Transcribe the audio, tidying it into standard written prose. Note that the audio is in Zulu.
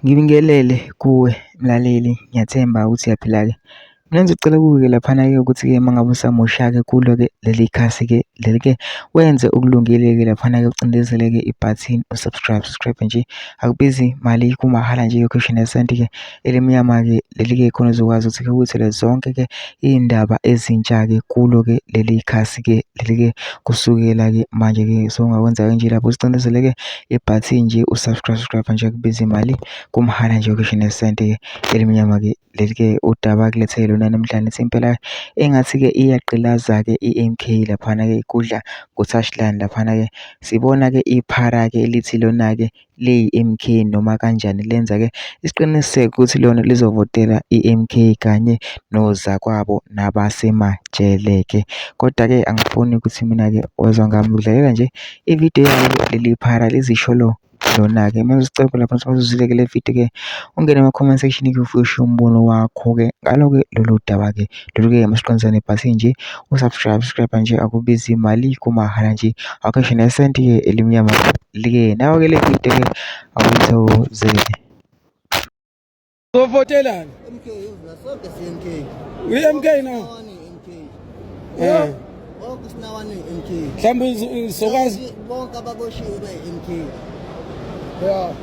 Ngibingelele kuwe mlaleli, ngiyathemba ukuthi uyaphila-ke. Mina ngizocela kuwe-ke laphana-ke ukuthi-ke uma ngabe usamosha-ke kulo-ke leli khasi-ke leli-ke wenze okulungile-ke laphana-ke ucindezele-ke ibhathini subscribe nje, akubizi mali, kumahhala nje i-question yesenti-ke elimnyama-ke leli-ke khona uzokwazi ukuthi-ke uyithole zonke-ke iy'ndaba ezintsha-ke kulo-ke leli khasi-ke leli-ke kusukela-ke manje-ke. So ungakwenza nje lapho usicindezele-ke ibhathini nje usubscribe nje, akubizi imali, kumahhala nje i-question yesenti-ke elimnyama-ke leli-ke udaba kulethele lona namhlanje lithi impela engathi-ke iyagqilaza-ke i-MK laphana-ke kudla ngo-touchline laphana-ke sibona-ke iphara-ke elithi lona-ke liyi-MK noma kanjani lenza-ke isiqiniseko ukuthi lona lizovotela i-MK kanye nozakwabo nabasemajele-ke. Kodwa-ke angifuni ukuthi mina-ke wezwa ngami udlalela nje ividiyo yalo leli phara lizisho lona-ke. Uma uzicela lapha uzuzile-ke le video-ke ungene ema-comment section-ke ufishe umbono wakho-ke ngalo-ke lolu daba-ke lolu-ke masiqondisane nebhathini nje usubscribe nje, akubizi imali, kumahhala nje acation yesenti-ke elimnyama like nawe-ke le video-ke awuyithokozele. Uzovotelani? MK uzla sonke si-MK. Uyi-MK na? MK. Bonke sinawani MK. Mhlawumbe uzokwazi Bonke ababoshiwe be-MK. ya